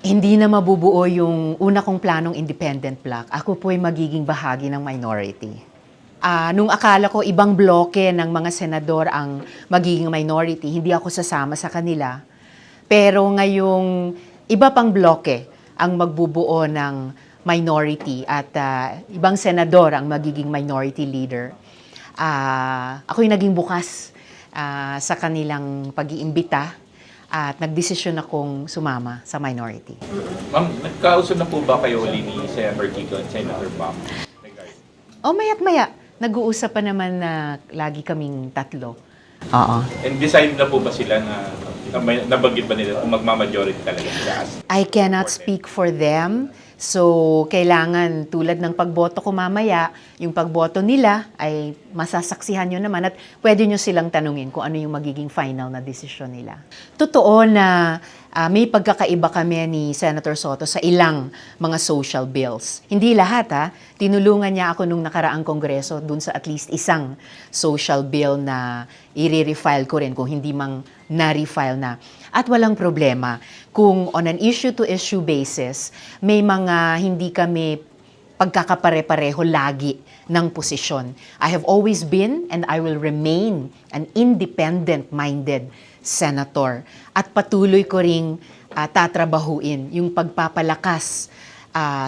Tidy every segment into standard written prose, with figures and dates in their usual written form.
Hindi na mabubuo yung una kong planong independent bloc. Ako po'y magiging bahagi ng minority. Nung akala ko ibang bloke ng mga senador ang magiging minority, hindi ako sasama sa kanila. Pero ngayong iba pang bloke ang magbubuo ng minority at ibang senador ang magiging minority leader. Ako'y naging bukas sa kanilang pag-iimbita at nagdesisyon akong sumama sa minority. Ma'am, nagkausap na po ba kayo uli ni Senator Kiko at Senator Bam? Maya't maya, nag-uusap pa naman na lagi kaming tatlo. Oo. And decide na po ba sila na nabanggit ba nila kung magmamajority talaga sila? I cannot speak for them. So, kailangan tulad ng pagboto ko mamaya, yung pagboto nila ay masasaksihan nyo naman at pwede nyo silang tanungin kung ano yung magiging final na desisyon nila. Totoo na may pagkakaiba kami ni Senator Soto sa ilang mga social bills. Hindi lahat tinulungan niya ako nung nakaraang kongreso dun sa at least isang social bill na i-refile ko rin kung hindi mang na-refile na. At walang problema kung on an issue-to-issue basis, may mga hindi kami pagkakapare-pareho lagi ng posisyon. I have always been and I will remain an independent-minded senator. At patuloy ko ring tatrabahuin yung pagpapalakas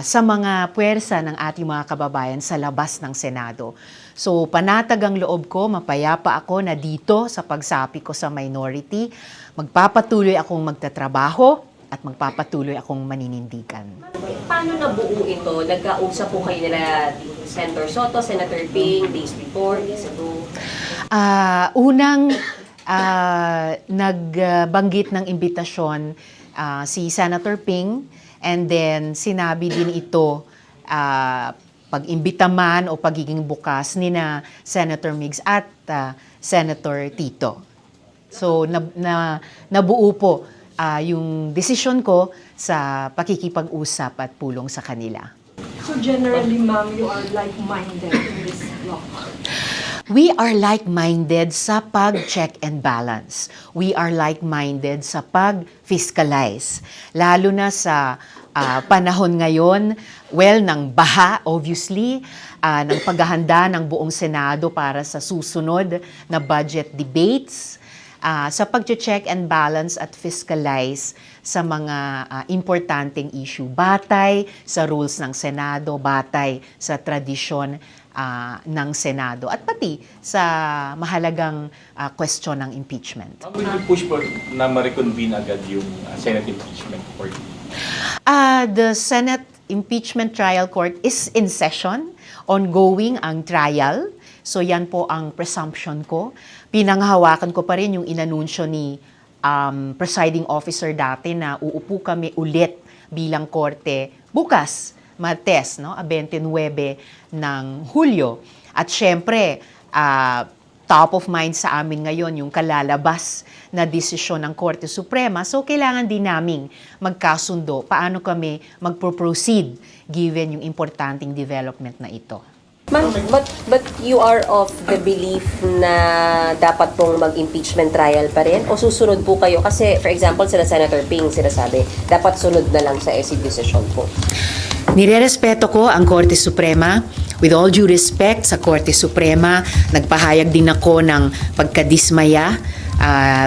sa mga puwersa ng ating mga kababayan sa labas ng Senado. So, panatag ang loob ko, mapayapa ako na dito sa pagsapi ko sa minority, magpapatuloy akong magtatrabaho at magpapatuloy akong maninindigan. Paano nabuo ito? Nagkausap po kayo nila Senator Soto, Senator Ping, days before, days ago? Unang nagbanggit ng imbitasyon si Senator Ping, and then sinabi din ito pag-imbita man o pagiging bukas ni na Senator Migs at Senator Tito. So nabuo po yung desisyon ko sa pakikipag-usap at pulong sa kanila. So generally, ma'am, you are like-minded in this block? We are like-minded sa pag-check and balance. We are like-minded sa pag-fiscalize. Lalo na sa panahon ngayon, ng baha, obviously, ng paghahanda ng buong Senado para sa susunod na budget debates, sa pag-check and balance at fiscalize sa mga importanteng issue. Batay sa rules ng Senado, batay sa tradisyon ng Senado at pati sa mahalagang question ng impeachment. Ma'am, will you push for na ma-reconvene agad yung Senate impeachment court? The Senate Impeachment Trial Court is in session, ongoing ang trial. So yan po ang presumption ko. Pinanghawakan ko pa rin yung inanunsyo ni presiding officer dati na uupo kami ulit bilang korte bukas, Martes, 29 ng Hulyo. At syempre, top of mind sa amin ngayon yung kalalabas na desisyon ng Korte Suprema. So, kailangan din naming magkasundo paano kami magpo-proceed given yung importanteng development na ito. Ma'am, but you are of the belief na dapat pong mag-impeachment trial pa rin? O susunod po kayo? Kasi, for example, sila Senator Ping sinasabi, dapat sunod na lang sa SC decision po. Nirerespeto ko ang Korte Suprema. With all due respect sa Korte Suprema, nagpahayag din ako ng pagkadismaya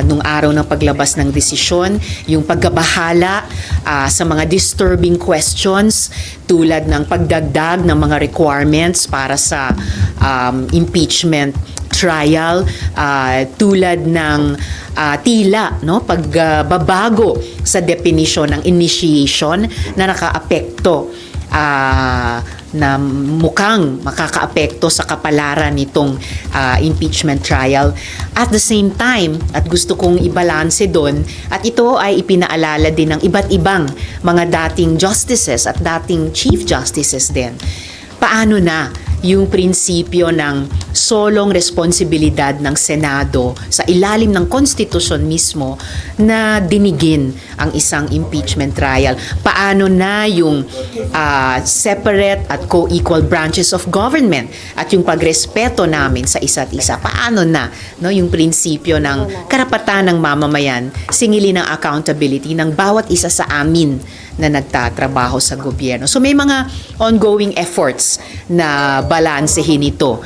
nung araw ng paglabas ng desisyon, yung pagkabahala sa mga disturbing questions tulad ng pagdagdag ng mga requirements para sa impeachment trial, tulad ng tila, pagbabago sa definition ng initiation na nakaapekto na mukhang makakaapekto sa kapalaran nitong impeachment trial. At the same time, at gusto kong ibalanse doon, at ito ay ipinaalala din ng iba't ibang mga dating justices at dating chief justices din. Paano na yung prinsipyo ng solong responsibilidad ng Senado sa ilalim ng konstitusyon mismo na dinigin ang isang impeachment trial? Paano na yung separate at co-equal branches of government at yung pagrespeto namin sa isa't isa? Paano na yung prinsipyo ng karapatan ng mamamayan, singilin ng accountability ng bawat isa sa amin na nagtatrabaho sa gobyerno. So may mga ongoing efforts na balansehin ito.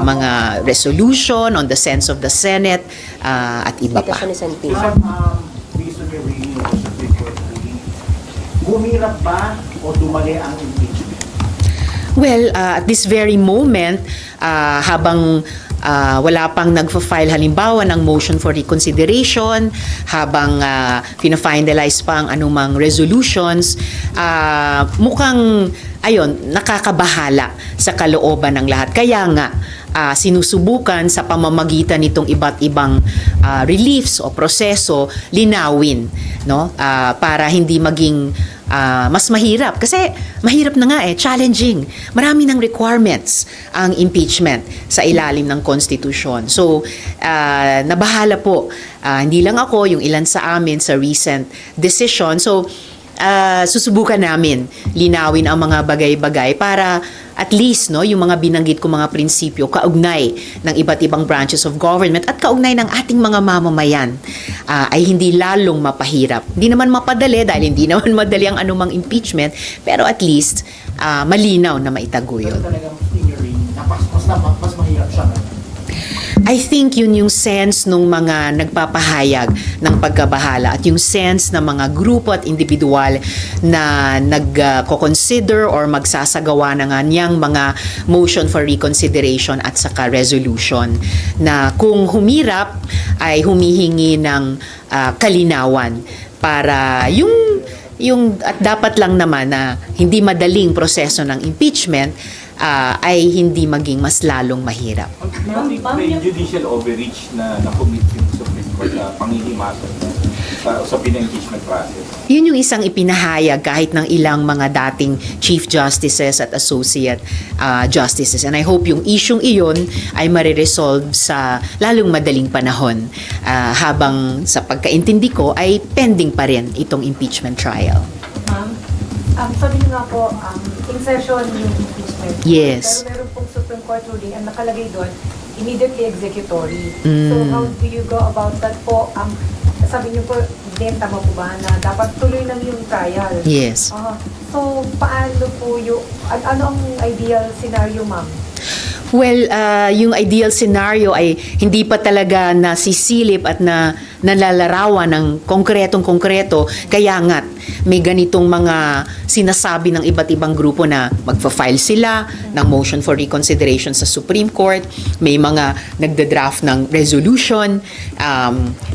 Mga resolution on the sense of the Senate at iba pa. Indikasyon ni Sen. Ping. Based on your reading of the Supreme Court ruling, humirap ba o dumali ang impeachment? Well, at this very moment, habang wala pang nagfa-file halimbawa ng motion for reconsideration, habang pina-finalize pa ang anumang resolutions, mukhang nakakabahala sa kalooban ng lahat. Kaya nga, sinusubukan sa pamamagitan nitong iba't ibang reliefs o proseso linawin, no? Para hindi maging mas mahirap. Kasi mahirap na nga challenging. Marami ng requirements ang impeachment sa ilalim ng konstitusyon. So, nabahala po. Hindi lang ako, yung ilan sa amin sa recent decision. So, susubukan namin linawin ang mga bagay-bagay para at least yung mga binanggit ko mga prinsipyo kaugnay ng iba't ibang branches of government at kaugnay ng ating mga mamamayan ay hindi lalong mapahirap. Hindi naman mapadali dahil hindi naman madali ang anumang impeachment, pero at least malinaw na maitaguyod. Pero talagang in your reading, mas mahirap siya. I think yun yung sense nung mga nagpapahayag ng pagkabahala at yung sense ng mga grupo at individual na nagko-consider or magsasagawa ng kanyang mga motion for reconsideration at saka resolution na kung humirap ay humihingi ng kalinawan para yung at dapat lang naman na hindi madaling proseso ng impeachment ay hindi maging mas lalong mahirap. May judicial overreach na na-commit yung Supreme Court na pangihimasan sa usapin ng impeachment process. Yun yung isang ipinahayag kahit ng ilang mga dating Chief Justices at Associate Justices. And I hope yung isyong iyon ay mariresolve sa lalong madaling panahon habang sa pagkaintindi ko ay pending pa rin itong impeachment trial. Ma'am, sabi niyo nga po, in session yung impeachment. Yes. Pero meron pong Supreme Court ruling ang nakalagay doon, immediately executory. Mm. So how do you go about that po? Sabi niyo po, din tama po ba na dapat tuloy lang yung trial? Yes. So paano po ano ang ideal scenario, ma'am? Well, yung ideal scenario ay hindi pa talaga nasisilip at nalalarawan ng konkretong-konkreto. Kaya nga, may ganitong mga sinasabi ng iba't ibang grupo na magfa-file sila ng motion for reconsideration sa Supreme Court. May mga nagda-draft ng resolution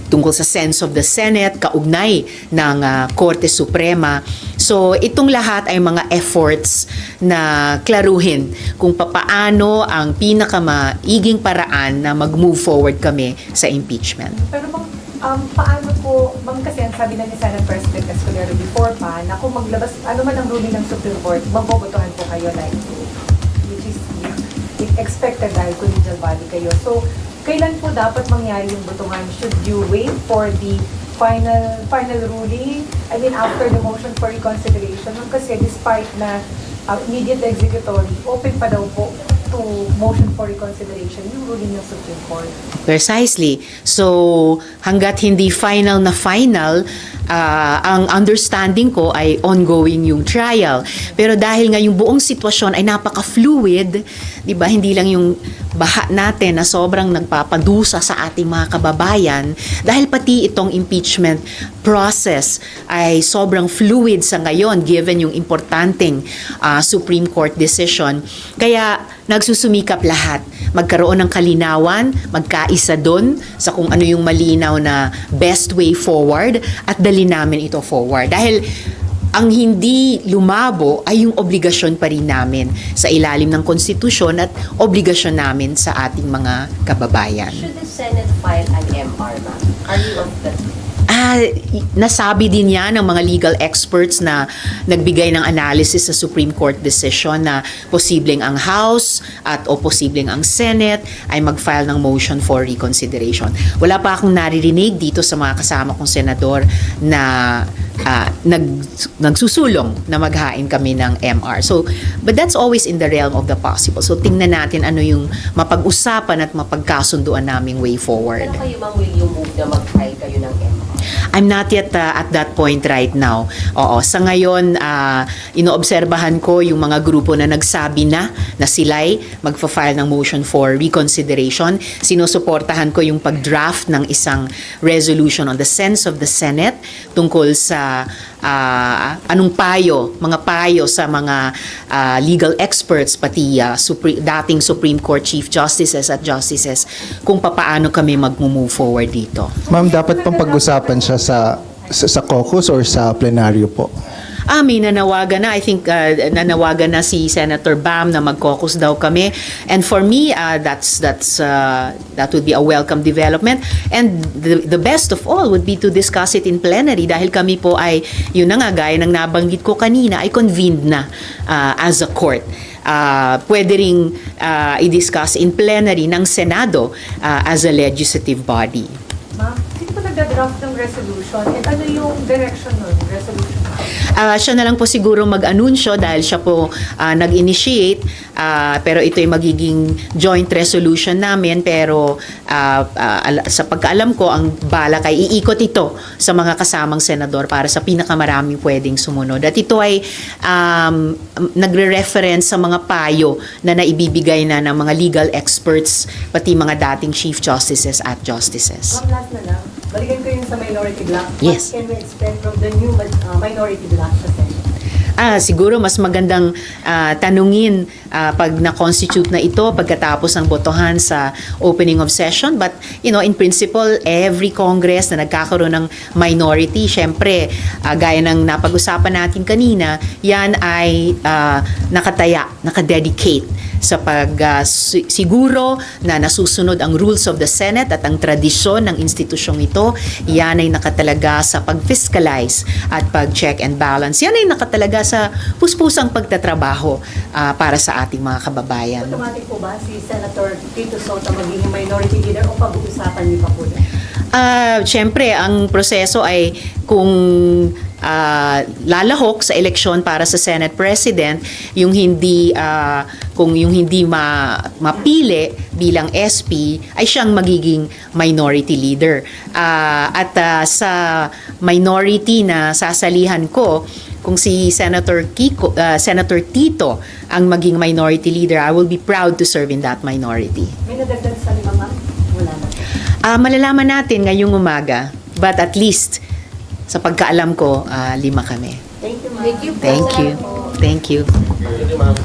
tungkol sa sense of the Senate, kaugnay ng Korte Suprema. So, itong lahat ay mga efforts na klaruhin kung papaano ang pinakamaiging paraan na mag-move forward kami sa impeachment. Pero paano po, ma'am, kasi ang sabi na ni Senate President Escudero before pa, na kung maglabas, ano man ang ruling ng Supreme Court, magbobotohan po kayo like, which is expected dahil collegial body kayo. So, kailan po dapat mangyari yung botohan? Should you wait for the final ruling? I mean, after the motion for reconsideration? Kasi despite na immediate executory, open pa daw po to motion for reconsideration yung ruling ng Supreme Court. Precisely. So, hanggat hindi final na final, ang understanding ko ay ongoing yung trial. Pero dahil nga yung buong sitwasyon ay napaka-fluid, di ba, hindi lang yung baha natin na sobrang nagpapadusa sa ating mga kababayan, dahil pati itong impeachment process ay sobrang fluid sa ngayon given yung importanteng Supreme Court decision. Kaya nagsusumikap lahat magkaroon ng kalinawan, magkaisa doon sa kung ano yung malinaw na best way forward at dali namin ito forward. Dahil ang hindi lumabo ay yung obligasyon pa rin namin sa ilalim ng konstitusyon at obligasyon namin sa ating mga kababayan. Should the Senate file an MR, ma'am? Are you of that? Nasabi din yan ng mga legal experts na nagbigay ng analysis sa Supreme Court decision na posibleng ang House o posibleng ang Senate ay mag-file ng motion for reconsideration. Wala pa akong naririnig dito sa mga kasama kong senador na nagsusulong na maghain kami ng MR. So, but that's always in the realm of the possible. So, tingnan natin ano yung mapag-usapan at mapagkasunduan naming way forward. Pero kayo, ma'am, will you move na mag-file kayo ng MR? I'm not yet at that point right now. Oo, sa ngayon, inoobserbahan ko yung mga grupo na nagsabi na sila'y magfa-file ng motion for reconsideration. Sinusuportahan ko yung pag-draft ng isang resolution on the sense of the Senate tungkol sa anong mga payo sa mga legal experts, pati dating Supreme Court Chief Justices at Justices, kung papaano kami mag-move forward dito. Ma'am, dapat pang pag-usapan siya sa caucus or sa plenaryo po? May nanawagan na. I think nanawagan na si Senator Bam na mag-caucus daw kami. And for me, that would be a welcome development. And the best of all would be to discuss it in plenary dahil kami po ay, yun na nga, gaya ng nabanggit ko kanina, ay convened na as a court. Pwede ring i-discuss in plenary ng Senado as a legislative body. Ma'am, sino po nagda-draft ng resolution? And ano yung direction ng resolution? Siya na lang po siguro mag-anunsyo dahil siya po nag-initiate, pero ito ay magiging joint resolution namin, pero sa pagkaalam ko, ang balak ay iikot ito sa mga kasamang senador para sa pinakamaraming pwedeng sumunod. At ito ay nagre-reference sa mga payo na naibibigay na ng mga legal experts, pati mga dating Chief Justices at Justices. Ma'am, last na lang. Balikan ko yung sa minority block. Yes. What can we expect from the new minority block sa Senate? Siguro mas magandang tanungin pag na-constitute na ito pagkatapos ng botohan sa opening of session. But, in principle, every Congress na nagkakaroon ng minority, syempre, gaya ng napag-usapan natin kanina, yan ay nakadedicate sa siguro na nasusunod ang rules of the Senate at ang tradisyon ng institusyong ito. Yan ay nakatalaga sa pag-fiscalize at pag-check and balance. Yan ay nakatalaga sa puspusang pagtatrabaho para sa ating mga kababayan. Automatic po ba si Senator Tito Sota magiging minority leader o pag-uusapan niyo pa po yan? Siyempre, ang proseso ay kung lalahok sa eleksyon para sa Senate President, yung hindi mapili bilang SP ay siyang magiging minority leader. Sa minority na sasalihan ko, kung si Senator Tito ang maging minority leader, I will be proud to serve in that minority. May nadagdag sa lima, ma'am? Wala na. Malalaman natin ngayong umaga, but at least sa pagkaalam ko, 5 kami. Thank you, ma'am. Thank you po. Thank you. Thank you. Thank you, ma'am.